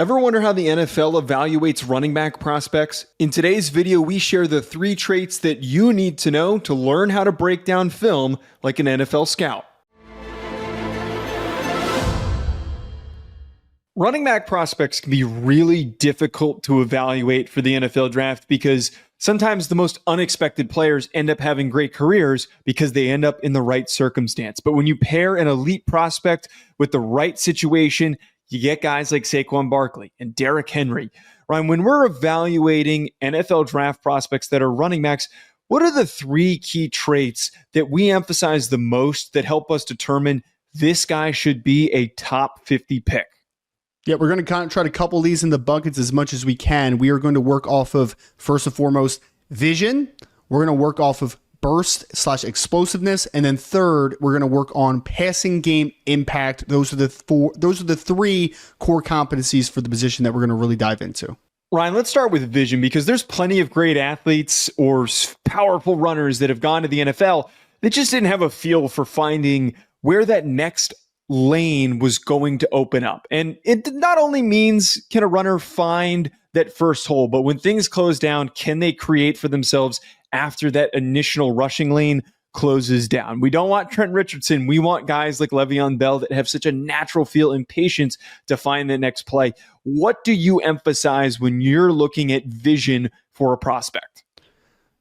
Ever wonder how the NFL evaluates running back prospects? In today's video, we share the 3 traits that you need to know to learn how to break down film like an NFL scout. Running back prospects can be really difficult to evaluate for the NFL draft because sometimes the most unexpected players end up having great careers because they end up in the right circumstance. But when you pair an elite prospect with the right situation, you get guys like Saquon Barkley and Derrick Henry. Ryan, when we're evaluating NFL draft prospects that are running backs, what are the 3 key traits that we emphasize the most that help us determine this guy should be a top 50 pick? Yeah, we're going to try to couple these in the buckets as much as we can. We are going to work off of, first and foremost, vision. We're going to work off of burst/explosiveness, and then third, we're going to work on passing game impact. Those are the 3 core competencies for the position that we're going to really dive into. Ryan, let's start with vision because there's plenty of great athletes or powerful runners that have gone to the NFL that just didn't have a feel for finding where that next lane was going to open up. And it not only means can a runner find that first hole, but when things close down, can they create for themselves after that initial rushing lane closes down? We don't want Trent Richardson. We want guys like Le'Veon Bell that have such a natural feel and patience to find the next play. What do you emphasize when you're looking at vision for a prospect?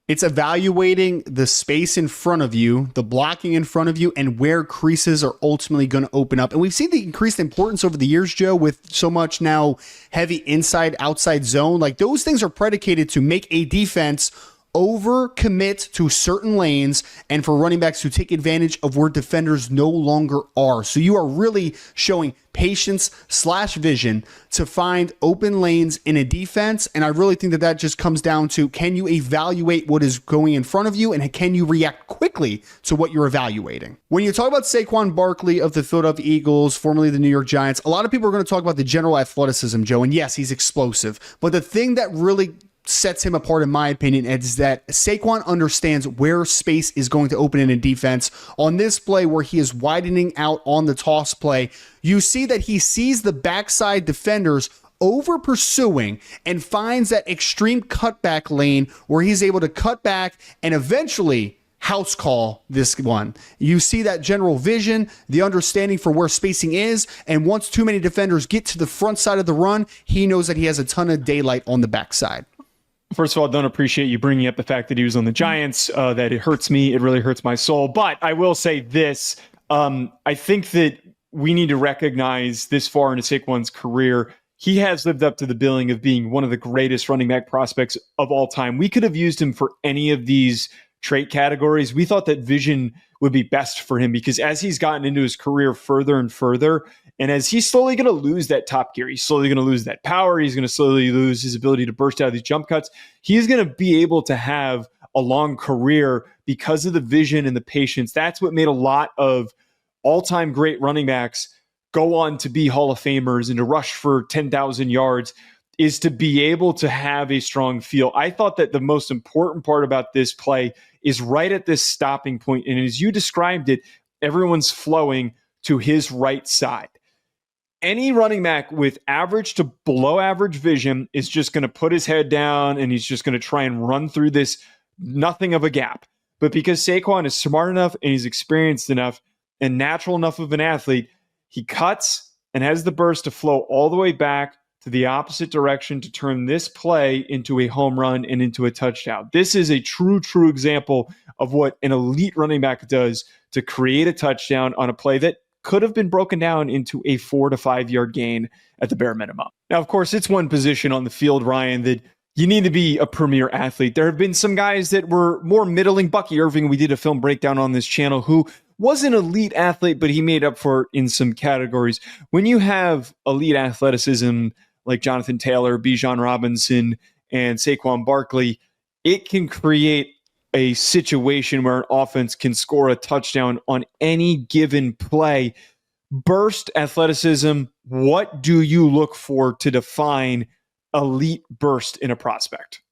It's evaluating the space in front of you, the blocking in front of you, and where creases are ultimately going to open up. And we've seen the increased importance over the years, Joe, with so much now heavy inside, outside zone. Like those things are predicated to make a defense overcommit to certain lanes and for running backs to take advantage of where defenders no longer are. So you are really showing patience/vision to find open lanes in a defense. And I really think that just comes down to, can you evaluate what is going in front of you and can you react quickly to what you're evaluating? When you talk about Saquon Barkley of the Philadelphia Eagles, formerly the New York Giants, a lot of people are going to talk about the general athleticism, Joe. And yes, he's explosive. But the thing that really sets him apart, in my opinion, is that Saquon understands where space is going to open in a defense. On this play where he is widening out on the toss play, you see that he sees the backside defenders over pursuing and finds that extreme cutback lane where he's able to cut back and eventually house call this one. You see that general vision, the understanding for where spacing is, and once too many defenders get to the front side of the run, he knows that he has a ton of daylight on the backside. First of all, I don't appreciate you bringing up the fact that he was on the Giants, that it hurts me. It really hurts my soul. But I will say this. I think that we need to recognize this far into Saquon's career, he has lived up to the billing of being one of the greatest running back prospects of all time. We could have used him for any of these trait categories. We thought that vision would be best for him because as he's gotten into his career further and further, and as he's slowly going to lose that top gear, he's slowly going to lose that power, he's going to slowly lose his ability to burst out of these jump cuts, he's going to be able to have a long career because of the vision and the patience. That's what made a lot of all-time great running backs go on to be Hall of Famers and to rush for 10,000 yards, is to be able to have a strong feel. I thought that the most important part about this play is right at this stopping point. And as you described it, everyone's flowing to his right side. Any running back with average to below average vision is just going to put his head down and he's just going to try and run through this nothing of a gap. But because Saquon is smart enough and he's experienced enough and natural enough of an athlete, he cuts and has the burst to flow all the way back to the opposite direction to turn this play into a home run and into a touchdown. This is a true example of what an elite running back does to create a touchdown on a play that could have been broken down into a 4 to 5 yard gain at the bare minimum. Now, of course, it's one position on the field, Ryan, that you need to be a premier athlete. There have been some guys that were more middling. Bucky Irving, we did a film breakdown on this channel, who was an elite athlete, but he made up for it in some categories. When you have elite athleticism like Jonathan Taylor, Bijan Robinson, and Saquon Barkley, it can create a situation where an offense can score a touchdown on any given play. Burst athleticism, what do you look for to define elite burst in a prospect?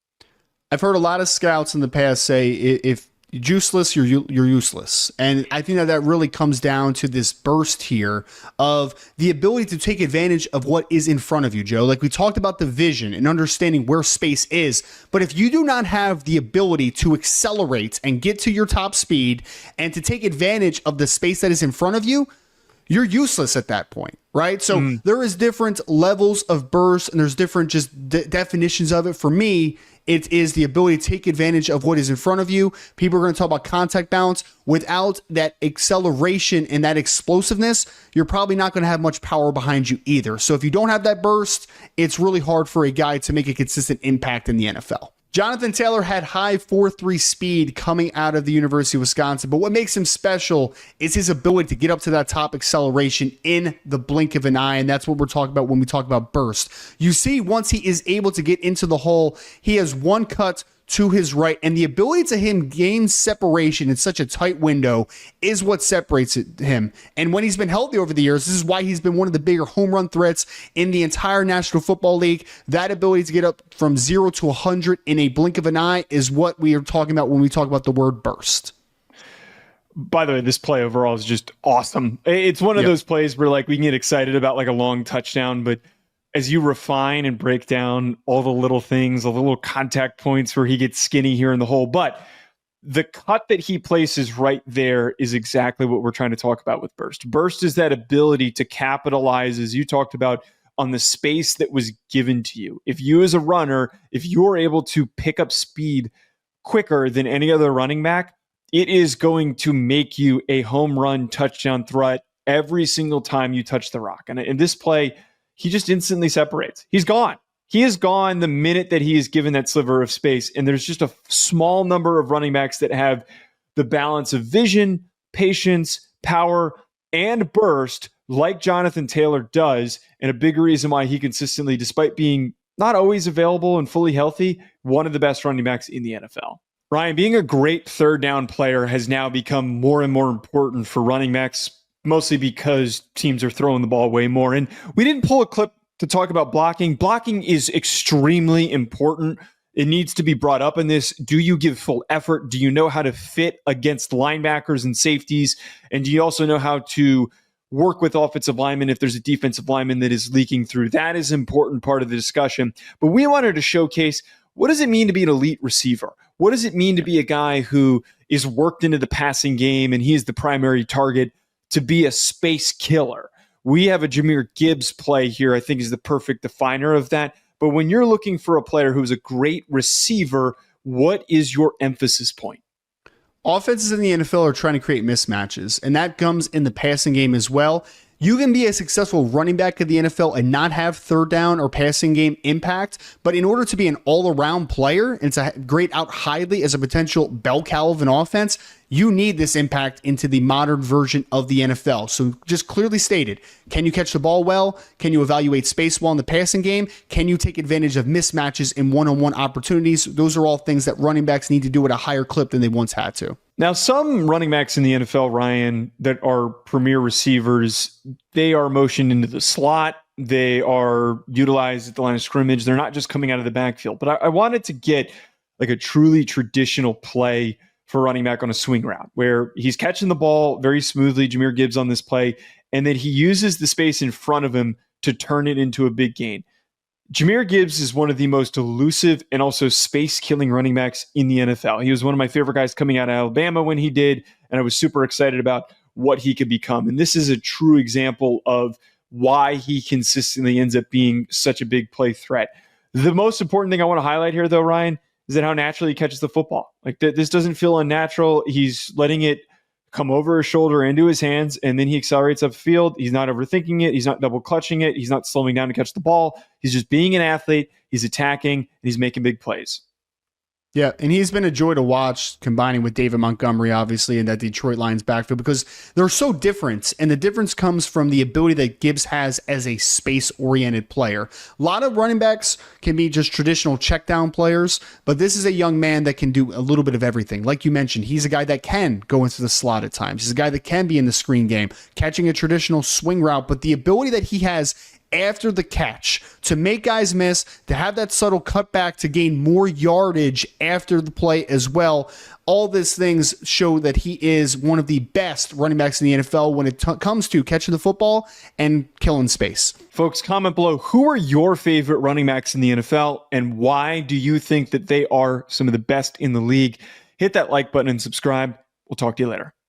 I've heard a lot of scouts in the past say if useless, you're useless. And I think that really comes down to this burst here of the ability to take advantage of what is in front of you, Joe. Like we talked about the vision and understanding where space is, but if you do not have the ability to accelerate and get to your top speed and to take advantage of the space that is in front of you, you're useless at that point, right? So there is different levels of burst and there's different just definitions of it. For me, it is the ability to take advantage of what is in front of you. People are going to talk about contact balance. Without that acceleration and that explosiveness, you're probably not going to have much power behind you either. So if you don't have that burst, it's really hard for a guy to make a consistent impact in the NFL. Jonathan Taylor had high 4.3 speed coming out of the University of Wisconsin, but what makes him special is his ability to get up to that top acceleration in the blink of an eye, and that's what we're talking about when we talk about burst. You see, once he is able to get into the hole, he has one cut to his right, and the ability to him gain separation in such a tight window is what separates him. And when he's been healthy over the years, this is why he's been one of the bigger home run threats in the entire National Football League. That ability to get up from 0 to 100 in a blink of an eye is what we are talking about when we talk about the word burst. By the way, this play overall is just awesome. It's one of those plays where like we can get excited about like a long touchdown, but as you refine and break down all the little things, all the little contact points where he gets skinny here in the hole, but the cut that he places right there is exactly what we're trying to talk about with burst. Burst is that ability to capitalize, as you talked about, on the space that was given to you. If you as a runner, if you're able to pick up speed quicker than any other running back, it is going to make you a home run touchdown threat every single time you touch the rock. And in this play, he just instantly separates. He's gone. He is gone the minute that he is given that sliver of space. And there's just a small number of running backs that have the balance of vision, patience, power, and burst like Jonathan Taylor does. And a big reason why he consistently, despite being not always available and fully healthy, one of the best running backs in the NFL. Ryan, being a great third down player has now become more and more important for running backs, mostly because teams are throwing the ball way more. And we didn't pull a clip to talk about blocking. Blocking is extremely important. It needs to be brought up in this. Do you give full effort? Do you know how to fit against linebackers and safeties? And do you also know how to work with offensive linemen if there's a defensive lineman that is leaking through? That is an important part of the discussion. But we wanted to showcase, what does it mean to be an elite receiver? What does it mean to be a guy who is worked into the passing game and he is the primary target, to be a space killer? We have a Jahmyr Gibbs play here, I think is the perfect definer of that. But when you're looking for a player who's a great receiver, what is your emphasis point? Offenses in the NFL are trying to create mismatches, and that comes in the passing game as well. You can be a successful running back in the NFL and not have third down or passing game impact, but in order to be an all-around player and to grade out highly as a potential bell cow of an offense, you need this impact into the modern version of the NFL. So just clearly stated, can you catch the ball well? Can you evaluate space well in the passing game? Can you take advantage of mismatches in one-on-one opportunities? Those are all things that running backs need to do at a higher clip than they once had to. Now, some running backs in the NFL, Ryan, that are premier receivers, they are motioned into the slot. They are utilized at the line of scrimmage. They're not just coming out of the backfield. But I wanted to get like a truly traditional play for running back on a swing route where he's catching the ball very smoothly, Jahmyr Gibbs on this play, and then he uses the space in front of him to turn it into a big gain. Jahmyr Gibbs is one of the most elusive and also space-killing running backs in the NFL. He was one of my favorite guys coming out of Alabama when he did, and I was super excited about what he could become. And this is a true example of why he consistently ends up being such a big play threat. The most important thing I want to highlight here, though, Ryan, is that how naturally he catches the football. Like this doesn't feel unnatural. He's letting it come over his shoulder into his hands, and then he accelerates upfield. He's not overthinking it. He's not double clutching it. He's not slowing down to catch the ball. He's just being an athlete. He's attacking, and he's making big plays. Yeah, and he's been a joy to watch, combining with David Montgomery, obviously, in that Detroit Lions backfield, because they're so different, and the difference comes from the ability that Gibbs has as a space-oriented player. A lot of running backs can be just traditional check-down players, but this is a young man that can do a little bit of everything. Like you mentioned, he's a guy that can go into the slot at times. He's a guy that can be in the screen game, catching a traditional swing route, but the ability that he has after the catch, to make guys miss, to have that subtle cutback to gain more yardage after the play as well. All these things show that he is one of the best running backs in the NFL when it comes to catching the football and killing space. Folks, comment below, who are your favorite running backs in the NFL and why do you think that they are some of the best in the league? Hit that like button and subscribe. We'll talk to you later.